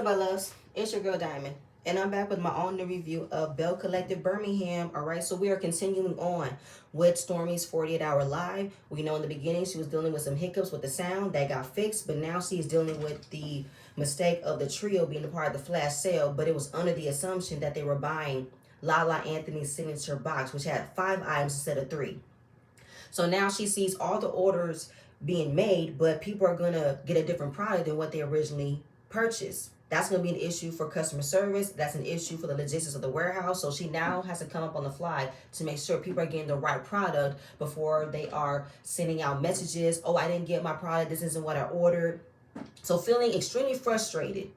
up, my loves? It's your girl Diamond, and I'm back with my own new review of Bell Collective Birmingham. All right, so we are continuing on with Stormi's 48-hour live. We know in the beginning she was dealing with some hiccups with the sound that got fixed, but now she's dealing with the mistake of the trio being a part of the flash sale, but it was under the assumption that they were buying Lala Anthony's signature box, which had 5 items instead of 3. So now she sees all the orders being made, but people are going to get a different product than what they originally purchased. That's going to be an issue for customer service. That's an issue for the logistics of the warehouse. So she now has to come up on the fly to make sure people are getting the right product before they are sending out messages. Oh, I didn't get my product. This isn't what I ordered. So feeling extremely frustrated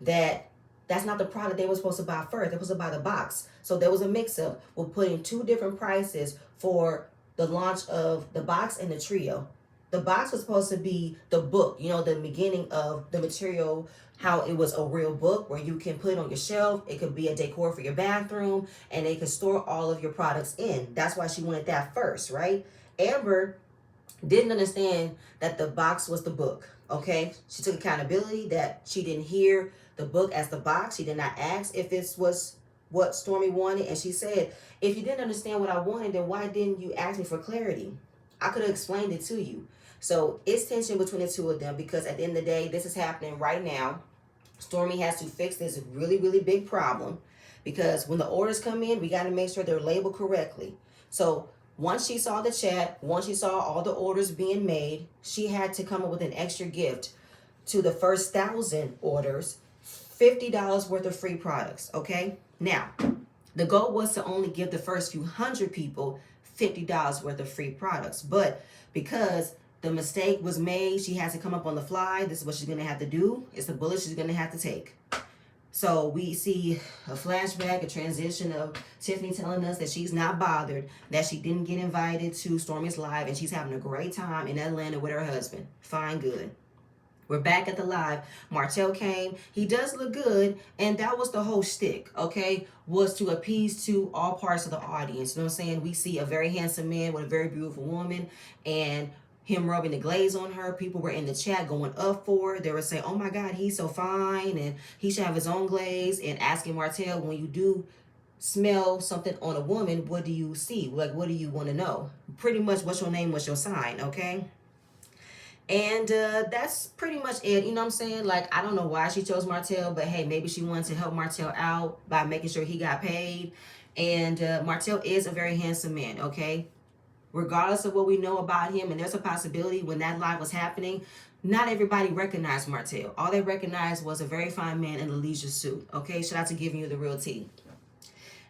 that that's not the product they were supposed to buy first. They were supposed to buy the box. So there was a mix-up with putting 2 different prices for the launch of the box and the trio. The box was supposed to be the book, the beginning of the material, how it was a real book where you can put it on your shelf. It could be a decor for your bathroom, and they could store all of your products in. That's why she wanted that first, right? Amber didn't understand that the box was the book, okay? She took accountability that she didn't hear the book as the box. She did not ask if this was what Stormi wanted, and she said, if you didn't understand what I wanted, then why didn't you ask me for clarity? I could have explained it to you. So it's tension between the two of them because at the end of the day, this is happening right now. Stormi has to fix this really, really big problem because when the orders come in, we got to make sure they're labeled correctly. So once she saw the chat, once she saw all the orders being made, she had to come up with an extra gift to the first 1,000 orders, $50 worth of free products, okay? Now, the goal was to only give the first few hundred people $50 worth of free products, but because the mistake was made, she has to come up on the fly. This is what she's going to have to do. It's the bullet she's going to have to take. So we see a flashback, a transition of Tiffany telling us that she's not bothered, that she didn't get invited to Stormi's live, and she's having a great time in Atlanta with her husband. Fine, good. We're back at the live. Martell came. He does look good, and that was the whole shtick, okay? Was to appease to all parts of the audience. You know what I'm saying? We see a very handsome man with a very beautiful woman, and him rubbing the glaze on her. People were in the chat going up for it. They were saying, oh my God, he's so fine, and he should have his own glaze, and asking Martell, when you do smell something on a woman, what do you see? Like, what do you want to know? Pretty much, what's your name, what's your sign, okay? And that's pretty much it. You know what I'm saying? Like, I don't know why she chose Martell, but hey, maybe she wanted to help Martell out by making sure he got paid. And Martell is a very handsome man, okay? Regardless of what we know about him, and there's a possibility when that live was happening, not everybody recognized Martell. All they recognized was a very fine man in a leisure suit, okay? Shout out to giving you the real tea.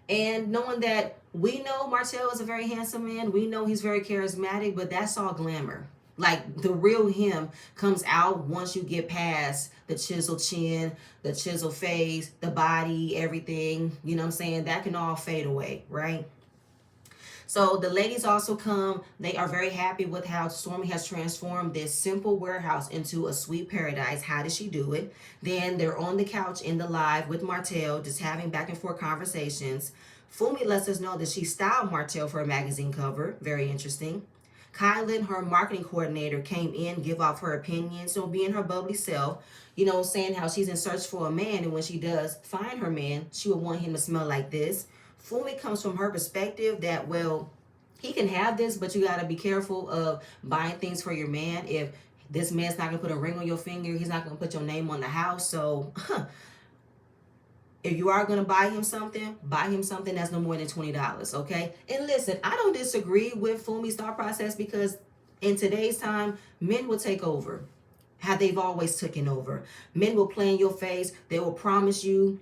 And knowing that we know Martell is a very handsome man, we know he's very charismatic, but that's all glamour. Like, the real him comes out once you get past the chiseled chin, the chiseled face, the body, everything. You know what I'm saying? That can all fade away, right? So the ladies also come. They are very happy with how Stormi has transformed this simple warehouse into a sweet paradise. How did she do it? Then they're on the couch in the live with Martell, just having back and forth conversations. Fumi lets us know that she styled Martell for a magazine cover. Very interesting. Kylin, her marketing coordinator, came in, give off her opinion, so being her bubbly self, saying how she's in search for a man, and when she does find her man, she would want him to smell like this. Fumi comes from her perspective that, well, he can have this, but you got to be careful of buying things for your man. If this man's not going to put a ring on your finger, he's not going to put your name on the house. So if you are going to buy him something that's no more than $20, okay? And listen, I don't disagree with Fumi's thought process because in today's time, men will take over. How they've always taken over. Men will play in your face. They will promise you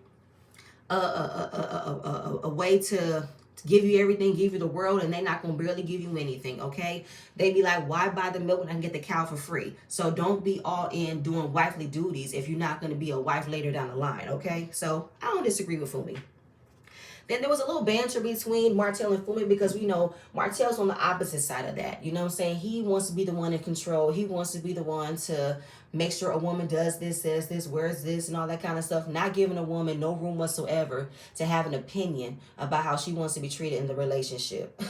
a way to give you everything, give you the world, and they're not going to barely give you anything, okay? They be like, why buy the milk when I can get the cow for free? So don't be all in doing wifely duties if you're not going to be a wife later down the line, okay? So I don't disagree with Fumi. Then there was a little banter between Martell and Fumi because we know Martell's on the opposite side of that. You know what I'm saying? He wants to be the one in control. He wants to be the one to make sure a woman does this, says this, wears this, and all that kind of stuff. Not giving a woman no room whatsoever to have an opinion about how she wants to be treated in the relationship.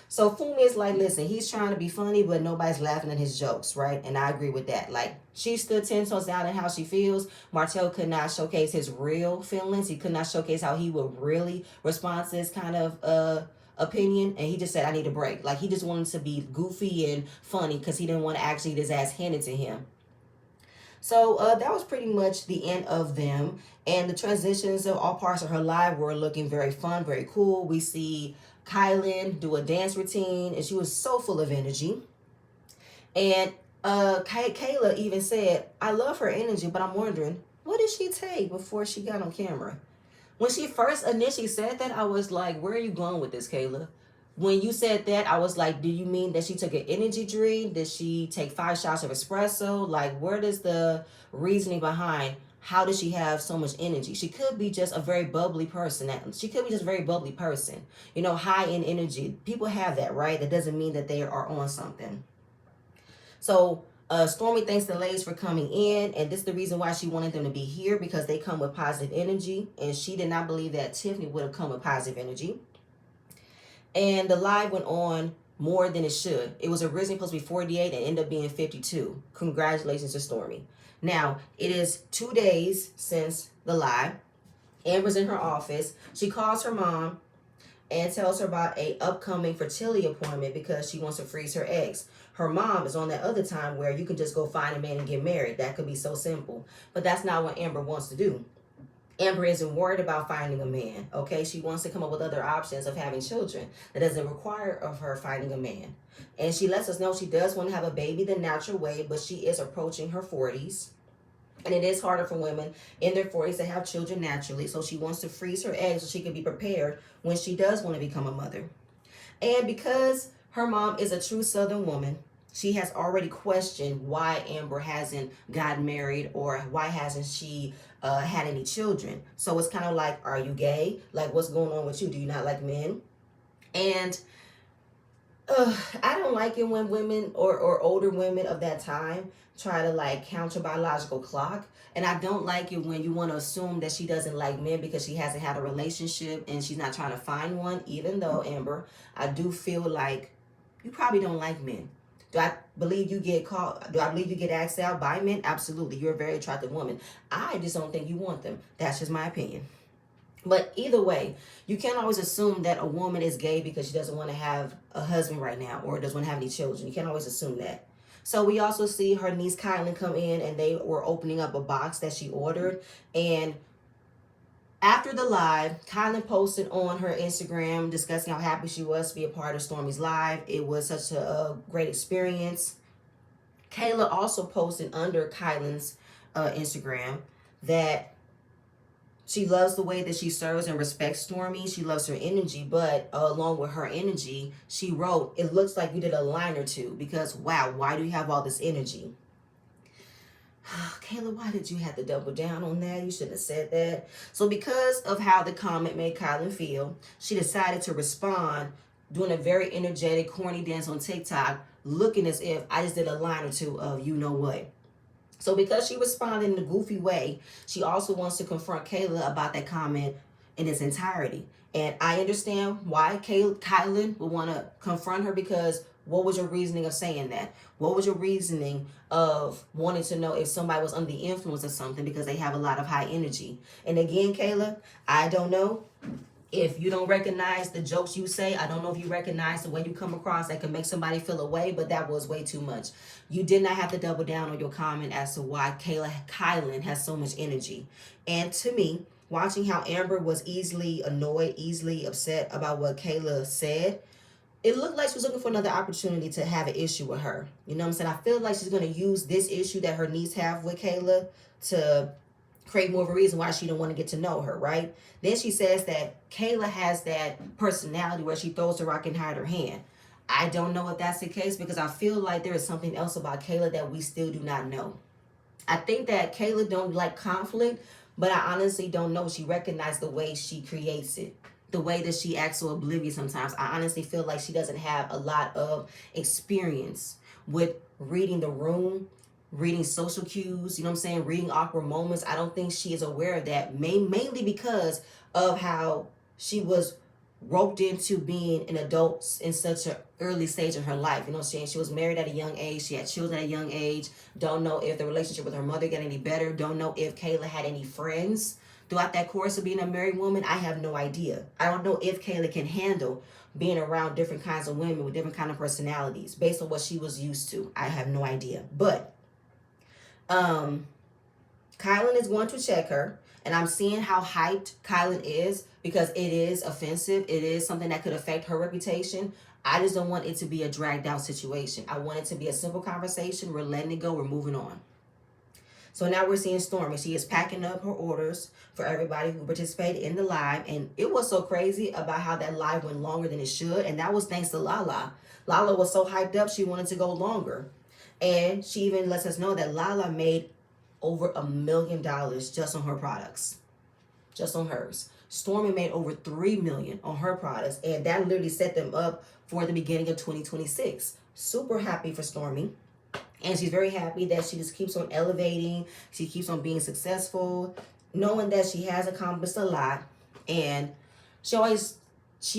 So Fumi is like, listen, he's trying to be funny, but nobody's laughing at his jokes, right? And I agree with that. Like, she stood 10 toes down in how she feels. Martell could not showcase his real feelings. He could not showcase how he would really respond to this kind of opinion. And he just said, I need a break. Like, he just wanted to be goofy and funny because he didn't want to actually get his ass handed to him. So that was pretty much the end of them. And the transitions of all parts of her life were looking very fun, very cool. We see Kylin do a dance routine, and she was so full of energy. And Kayla even said, I love her energy, but I'm wondering, what did she take before she got on camera? When she first initially said that, I was like, where are you going with this, Kayla? When you said that, I was like, do you mean that she took an energy drink? Did she take 5 shots of espresso? Like, where does the reasoning behind how does she have so much energy? She could be just a very bubbly person. She could be just a very bubbly person. You know, high in energy. People have that, right? That doesn't mean that they are on something. So Stormi thanks the ladies for coming in, and this is the reason why she wanted them to be here, because they come with positive energy, and she did not believe that Tiffany would have come with positive energy. And the live went on more than it should. It was originally supposed to be 48 and ended up being 52. Congratulations to Stormi. Now, it is 2 days since the live. Amber's in her office. She calls her mom and tells her about a upcoming fertility appointment because she wants to freeze her eggs. Her mom is on that other time where you can just go find a man and get married. That could be so simple. But that's not what Amber wants to do. Amber isn't worried about finding a man, okay? She wants to come up with other options of having children. That doesn't require of her finding a man. And she lets us know she does want to have a baby the natural way, but she is approaching her 40s. And it is harder for women in their 40s to have children naturally. So she wants to freeze her eggs so she can be prepared when she does want to become a mother. And because her mom is a true Southern woman, she has already questioned why Amber hasn't gotten married or why hasn't she had any children. So it's kind of like, are you gay? Like, what's going on with you? Do you not like men? And I don't like it when women or older women of that time try to like count your biological clock. And I don't like it when you want to assume that she doesn't like men because she hasn't had a relationship and she's not trying to find one. Even though, Amber, I do feel like you probably don't like men. Do I believe you get called? Do I believe you get asked out by men? Absolutely. You're a very attractive woman. I just don't think you want them. That's just my opinion. But either way, you can't always assume that a woman is gay because she doesn't want to have a husband right now or doesn't want to have any children. You can't always assume that. So we also see her niece Kylin come in, and they were opening up a box that she ordered. And after the live, Kylin posted on her Instagram discussing how happy she was to be a part of Stormi's live. It was such a great experience. Kayla also posted under Kylin's Instagram that she loves the way that she serves and respects Stormi. She loves her energy, but along with her energy, she wrote, it looks like you did a line or two because, wow, why do you have all this energy? Kayla, why did you have to double down on that? You shouldn't have said that. So because of how the comment made Kylin feel, she decided to respond doing a very energetic, corny dance on TikTok, looking as if I just did a line or two of you know what. So because she responded in a goofy way, she also wants to confront Kayla about that comment in its entirety. And I understand why Kylin would want to confront her, because what was your reasoning of saying that? What was your reasoning of wanting to know if somebody was under the influence of something because they have a lot of high energy? And again, Kayla, I don't know if you don't recognize the jokes you say. I don't know if you recognize the way you come across that can make somebody feel away, but that was way too much. You did not have to double down on your comment as to why Kylin has so much energy. And to me, watching how Amber was easily annoyed, easily upset about what Kayla said, it looked like she was looking for another opportunity to have an issue with her. You know what I'm saying? I feel like she's going to use this issue that her niece have with Kayla to create more of a reason why she don't want to get to know her, right? Then she says that Kayla has that personality where she throws the rock and hide her hand. I don't know if that's the case, because I feel like there is something else about Kayla that we still do not know. I think that Kayla don't like conflict, but I honestly don't know. She recognized the way she creates it, the way that she acts so oblivious sometimes. I honestly feel like she doesn't have a lot of experience with reading the room, reading social cues, you know what I'm saying, reading awkward moments. I don't think she is aware of that, mainly because of how she was roped into being an adult in such an early stage of her life. You know what I'm saying? She was married at a young age. She had children at a young age. Don't know if the relationship with her mother got any better. Don't know if Kayla had any friends throughout that course of being a married woman. I have no idea. I don't know if Kayla can handle being around different kinds of women with different kind of personalities based on what she was used to. I have no idea. But Kylin is going to check her. And I'm seeing how hyped Kylin is because it is offensive. It is something that could affect her reputation. I just don't want it to be a dragged out situation. I want it to be a simple conversation. We're letting it go. We're moving on. So now we're seeing Stormi. She is packing up her orders for everybody who participated in the live. And it was so crazy about how that live went longer than it should. And that was thanks to Lala. Lala was so hyped up, she wanted to go longer. And she even lets us know that Lala made over $1 million just on her products, just on hers. Stormi made over $3 million on her products, and that literally set them up for the beginning of 2026. Super happy for Stormi, and she's very happy that she just keeps on elevating. She keeps on being successful, knowing that she has accomplished a lot, and she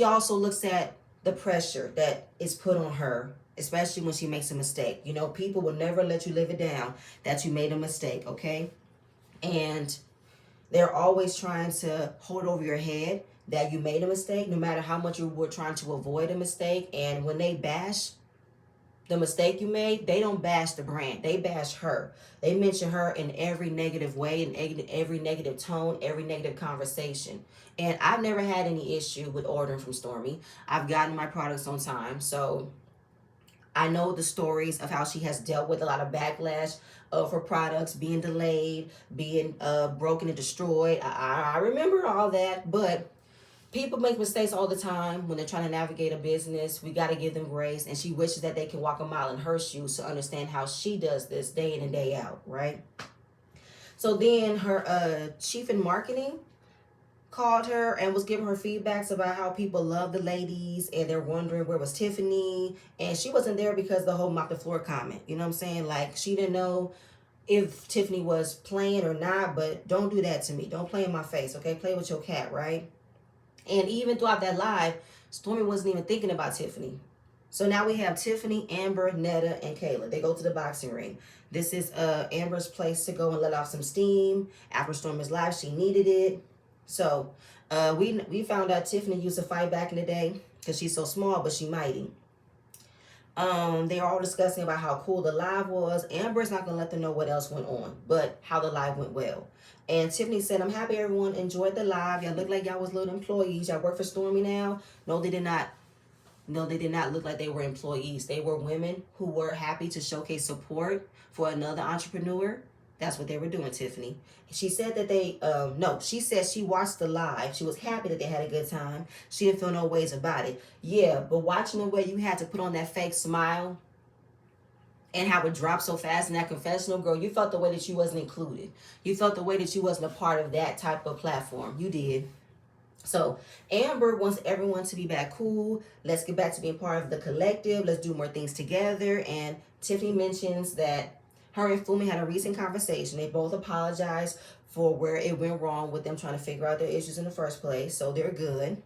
also looks at the pressure that is put on her, especially when she makes a mistake. You know, people will never let you live it down that you made a mistake, okay? And they're always trying to hold over your head that you made a mistake, no matter how much you were trying to avoid a mistake. And when they bash the mistake you made, they don't bash the brand. They bash her. They mention her in every negative way, in every negative tone, every negative conversation. And I've never had any issue with ordering from Stormi. I've gotten my products on time, so I know the stories of how she has dealt with a lot of backlash of her products being delayed, being broken and destroyed. I remember all that, but people make mistakes all the time when they're trying to navigate a business. We got to give them grace, and she wishes that they can walk a mile in her shoes to understand how she does this day in and day out, right? So then her chief in marketing called her and was giving her feedbacks about how people love the ladies and they're wondering where was Tiffany, and she wasn't there because the whole mop the floor comment, you know what I'm saying? Like, she didn't know if Tiffany was playing or not, but don't do that to me. Don't play in my face, okay? Play with your cat, right? And even throughout that live, Stormi wasn't even thinking about Tiffany. So now we have Tiffany, Amber, Netta, and Kayla. They go to the boxing ring. This is Amber's place to go and let off some steam. After Stormi's live, she needed it. So we found out Tiffany used to fight back in the day because she's so small, but she mighty. They are all discussing about how cool the live was. Amber's not going to let them know what else went on, but how the live went well. And Tiffany said, I'm happy everyone enjoyed the live. Y'all look like y'all was little employees. Y'all work for Stormi now? No, they did not. No, they did not look like they were employees. They were women who were happy to showcase support for another entrepreneur. That's what they were doing, Tiffany. She said that she said she watched the live. She was happy that they had a good time. She didn't feel no ways about it. Yeah, but watching the way you had to put on that fake smile and how it dropped so fast in that confessional, girl, you felt the way that you wasn't included. You felt the way that you wasn't a part of that type of platform. You did. So Amber wants everyone to be back cool. Let's get back to being part of the collective. Let's do more things together. And Tiffany mentions that her and Fumi had a recent conversation. They both apologized for where it went wrong with them trying to figure out their issues in the first place. So they're good.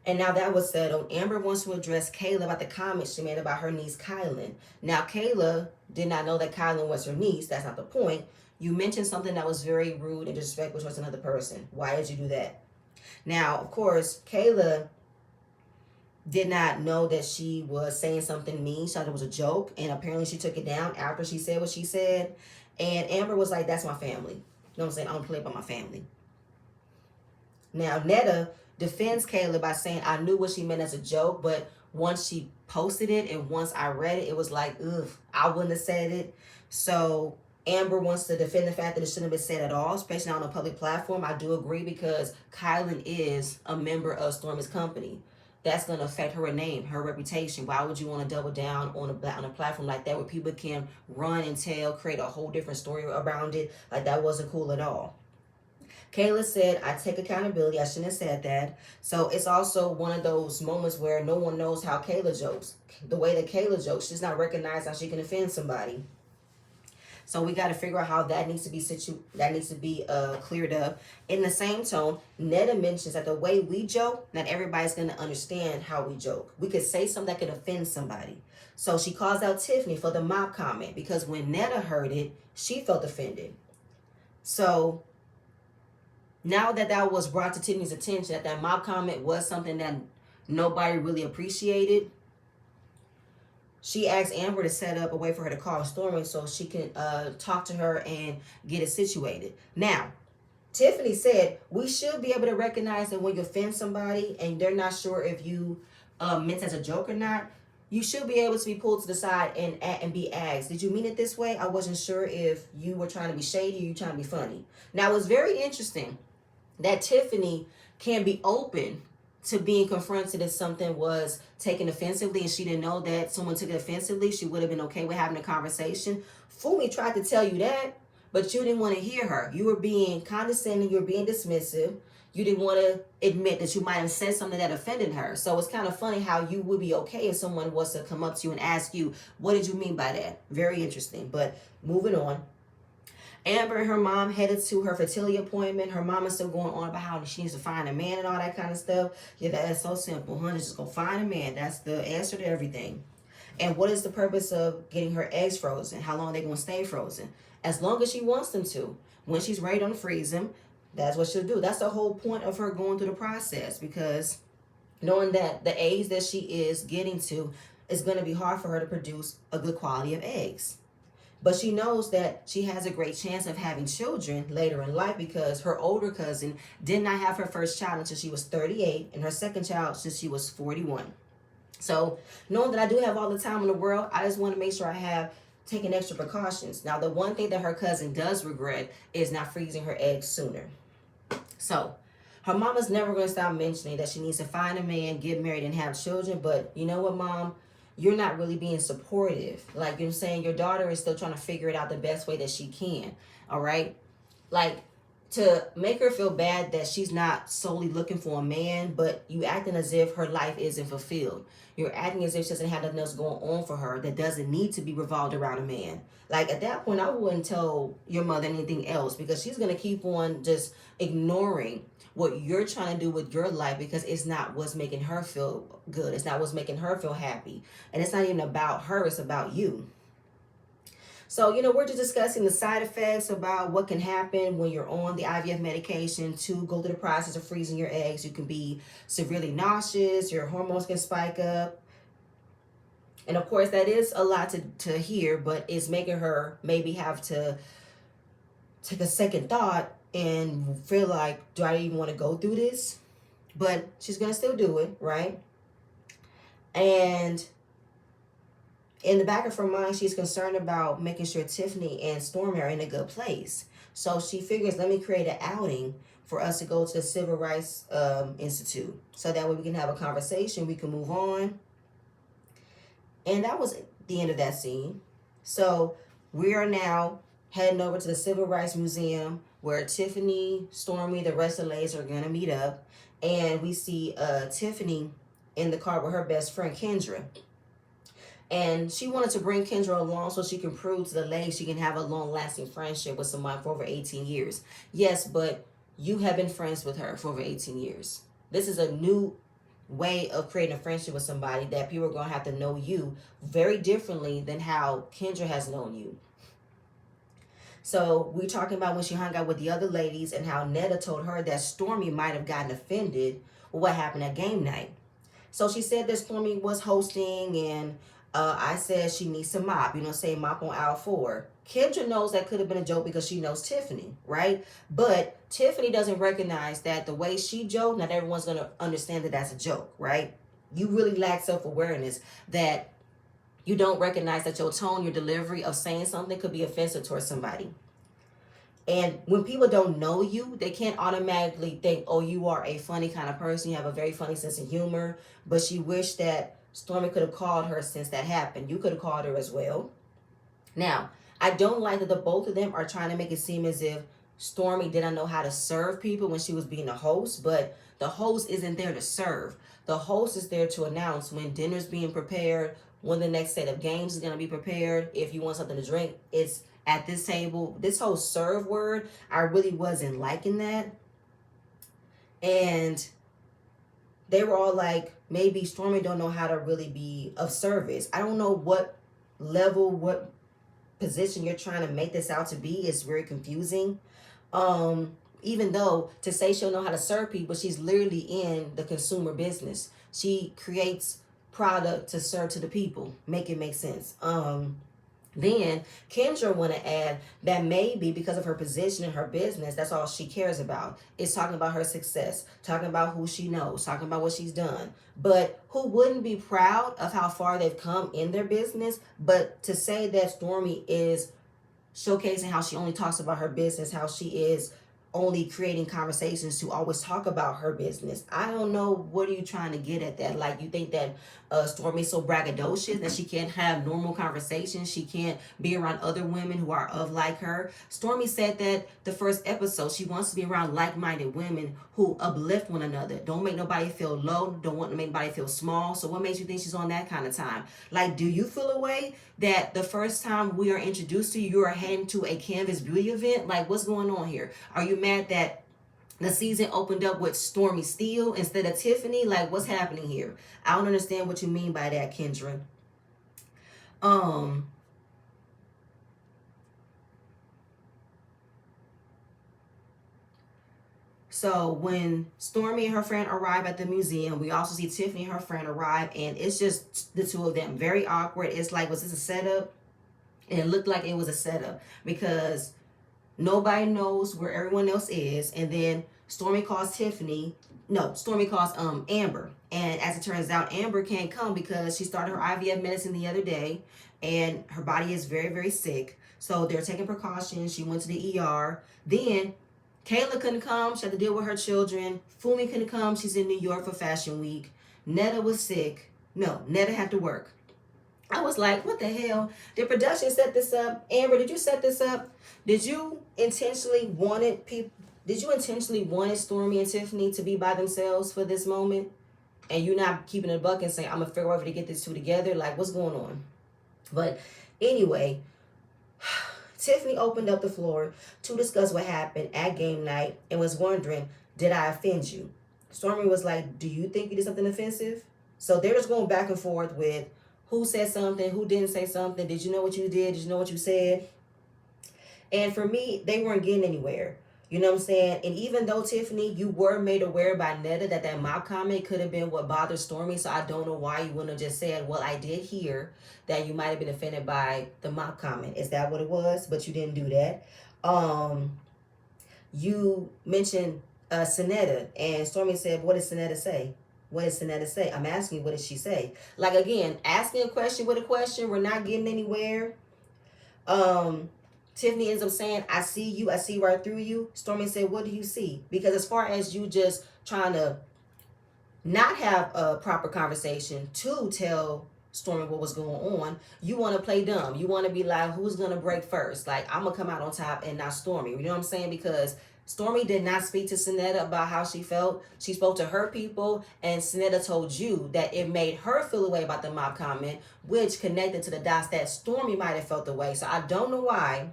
And now that was settled, Amber wants to address Kayla about the comments she made about her niece, Kylin. Now, Kayla did not know that Kylin was her niece. That's not the point. You mentioned something that was very rude and disrespectful towards another person. Why did you do that? Now, of course, Kayla did not know that she was saying something mean. She thought it was a joke, and apparently she took it down after she said what she said. And Amber was like, that's my family. You know what I'm saying? I don't play by my family. Now, Netta defends Kayla by saying, I knew what she meant as a joke, but once she posted it and once I read it, it was like, ugh, I wouldn't have said it. So Amber wants to defend the fact that it shouldn't have been said at all, especially on a public platform. I do agree because Kylin is a member of Stormi's company. That's going to affect her name, her reputation. Why would you want to double down on a platform like that where people can run and tell, create a whole different story around it? Like, that wasn't cool at all. Kayla said, I take accountability. I shouldn't have said that. So it's also one of those moments where no one knows how Kayla jokes. The way that Kayla jokes, she's not recognized how she can offend somebody. So we got to figure out how that needs to be cleared up. In the same tone, Netta mentions that the way we joke, not everybody's going to understand how we joke. We could say something that could offend somebody. So she calls out Tiffany for the mop comment because when Netta heard it, she felt offended. So now that that was brought to Tiffany's attention, that mop comment was something that nobody really appreciated, she asked Amber to set up a way for her to call Stormi so she can talk to her and get it situated. Now, Tiffany said we should be able to recognize that when you offend somebody and they're not sure if you meant as a joke or not, you should be able to be pulled to the side and be asked, did you mean it this way? I wasn't sure if you were trying to be shady or you trying to be funny. Now, it's very interesting that Tiffany can be open to being confronted if something was taken offensively and she didn't know that someone took it offensively. She would have been okay with having a conversation. Fumi tried to tell you that, but you didn't want to hear her. You were being condescending. You were being dismissive. You didn't want to admit that you might have said something that offended her. So it's kind of funny how you would be okay if someone was to come up to you and ask you, what did you mean by that? Very interesting. But moving on. Amber and her mom headed to her fertility appointment. Her mom is still going on about how she needs to find a man and all that kind of stuff. Yeah, that is so simple, honey. Just go find a man. That's the answer to everything. And what is the purpose of getting her eggs frozen? How long are they going to stay frozen? As long as she wants them to. When she's ready to freeze them, that's what she'll do. That's the whole point of her going through the process, because knowing that the age that she is getting to is going to be hard for her to produce a good quality of eggs. But she knows that she has a great chance of having children later in life because her older cousin did not have her first child until she was 38 and her second child since she was 41. So knowing that I do have all the time in the world, I just want to make sure I have taken extra precautions. Now, the one thing that her cousin does regret is not freezing her eggs sooner. So her mama's never going to stop mentioning that she needs to find a man, get married, and have children. But you know what, Mom? You're not really being supportive. Like, you know what I'm saying? Your daughter is still trying to figure it out the best way that she can. All right? Like, to make her feel bad that she's not solely looking for a man, but you acting as if her life isn't fulfilled. You're acting as if she doesn't have nothing else going on for her that doesn't need to be revolved around a man. Like, at that point, I wouldn't tell your mother anything else because she's going to keep on just ignoring what you're trying to do with your life because it's not what's making her feel good. It's not what's making her feel happy. And it's not even about her. It's about you. So, you know, we're just discussing the side effects about what can happen when you're on the IVF medication to go through the process of freezing your eggs. You can be severely nauseous. Your hormones can spike up. And of course, that is a lot to hear, but it's making her maybe have to take a second thought and feel like, do I even want to go through this? But she's going to still do it, right? And in the back of her mind, she's concerned about making sure Tiffany and Stormi are in a good place. So she figures, let me create an outing for us to go to the Civil Rights Institute. So that way we can have a conversation, we can move on. And that was the end of that scene. So we are now heading over to the Civil Rights Museum where Tiffany, Stormi, the rest of the ladies are going to meet up. And we see Tiffany in the car with her best friend, Kendra. And she wanted to bring Kendra along so she can prove to the ladies she can have a long-lasting friendship with someone for over 18 years. Yes, but you have been friends with her for over 18 years. This is a new way of creating a friendship with somebody that people are going to have to know you very differently than how Kendra has known you. So we're talking about when she hung out with the other ladies and how Netta told her that Stormi might have gotten offended with what happened at game night. So she said that Stormi was hosting and I said she needs to mop, say mop on aisle 4. Kendra knows that could have been a joke because she knows Tiffany, right? But Tiffany doesn't recognize that the way she joked, not everyone's going to understand that that's a joke, right? You really lack self-awareness that you don't recognize that your tone, your delivery of saying something could be offensive towards somebody. And when people don't know you, they can't automatically think, oh, you are a funny kind of person. You have a very funny sense of humor. But she wished that Stormi could have called her since that happened. You could have called her as well. Now, I don't like that the both of them are trying to make it seem as if Stormi didn't know how to serve people when she was being a host. But the host isn't there to serve. The host is there to announce when dinner's being prepared, when the next set of games is going to be prepared. If you want something to drink, it's at this table. This whole serve word, I really wasn't liking that. And they were all like, maybe Stormi don't know how to really be of service. I don't know what level, what position you're trying to make this out to be. It's very confusing. Even though to say she'll know how to serve people, she's literally in the consumer business. She creates product to serve to the people. Make it make sense. Then Kendra want to add that maybe because of her position in her business, that's all she cares about. Is talking about her success, talking about who she knows, talking about what she's done. But who wouldn't be proud of how far they've come in their business? But to say that Stormi is showcasing how she only talks about her business, how she is only creating conversations to always talk about her business. I don't know, what are you trying to get at that? Like, you think that Stormi's so braggadocious that she can't have normal conversations? She can't be around other women who are of like her? Stormi said that the first episode, she wants to be around like-minded women who uplift one another. Don't make nobody feel low. Don't want to make nobody feel small. So what makes you think she's on that kind of time? Like, do you feel a way that the first time we are introduced to you, you are heading to a Canvas beauty event? Like, what's going on here? Are you mad that the season opened up with Stormi Steele instead of Tiffany? Like, what's happening here? I don't understand what you mean by that, Kendra. So when Stormi and her friend arrive at the museum, we also see Tiffany and her friend arrive, and it's just the two of them. Very awkward. It's like, was this a setup? And it looked like it was a setup because nobody knows where everyone else is. And then Stormi calls Amber. And as it turns out, Amber can't come because she started her IVF medicine the other day and her body is very, very sick. So they're taking precautions. She went to the ER. Then Kayla couldn't come. She had to deal with her children. Fumi couldn't come. She's in New York for Fashion Week. Netta was sick. No, Netta had to work. I was like, what the hell? Did production set this up? Amber, did you set this up? Did you intentionally wanted Stormi and Tiffany to be by themselves for this moment? And you not keeping a buck and saying, I'm gonna figure out how to get these two together? Like, what's going on? But anyway, Tiffany opened up the floor to discuss what happened at game night and was wondering, did I offend you? Stormi was like, do you think you did something offensive? So they're just going back and forth with who said something, who didn't say something. Did you know what you did? Did you know what you said? And for me, they weren't getting anywhere. You know what I'm saying? And even though, Tiffany, you were made aware by Netta that mob comment could have been what bothered Stormi, so I don't know why you wouldn't have just said, well, I did hear that you might have been offended by the mob comment. Is that what it was? But you didn't do that. You mentioned Sinetta, and Stormi said, what did Sinetta say? What did Sinetta say? I'm asking you, what did she say? Like, again, asking a question with a question, we're not getting anywhere. Tiffany ends up saying, I see you, I see right through you. Stormi said, what do you see? Because as far as you just trying to not have a proper conversation to tell Stormi what was going on, you want to play dumb. You want to be like, who's going to break first? Like, I'm going to come out on top and not Stormi. You know what I'm saying? Because Stormi did not speak to Sinetta about how she felt. She spoke to her people, and Sinetta told you that it made her feel a way about the mob comment, which connected to the dots that Stormi might have felt the way. So I don't know why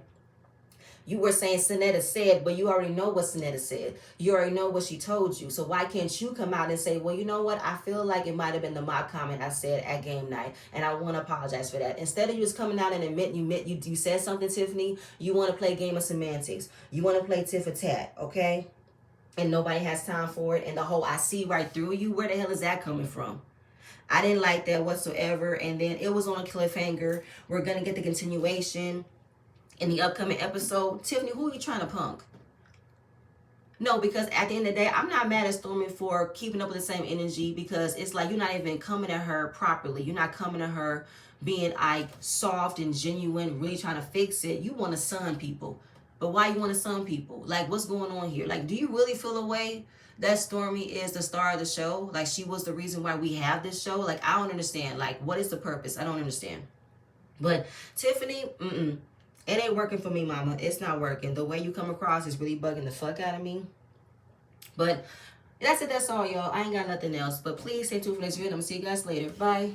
you were saying Sinetta said, but you already know what Sinetta said. You already know what she told you. So why can't you come out and say, well, you know what? I feel like it might have been the mob comment I said at game night, and I want to apologize for that. Instead of you just coming out and admit you said something, Tiffany, you want to play game of semantics. You want to play tit for tat, okay? And nobody has time for it. And the whole I see right through you, where the hell is that coming from? I didn't like that whatsoever. And then it was on a cliffhanger. We're going to get the continuation in the upcoming episode. Tiffany, who are you trying to punk? No, because at the end of the day, I'm not mad at Stormi for keeping up with the same energy, because it's like you're not even coming at her properly. You're not coming at her being like soft and genuine, really trying to fix it. You want to sun people. But why you want to sun people? Like, what's going on here? Like, do you really feel a way that Stormi is the star of the show? Like, she was the reason why we have this show? Like, I don't understand. Like, what is the purpose? I don't understand. But Tiffany, it ain't working for me, mama. It's not working. The way you come across is really bugging the fuck out of me. But that's it. That's all, y'all. I ain't got nothing else. But please stay tuned for next video. I'm going to see you guys later. Bye.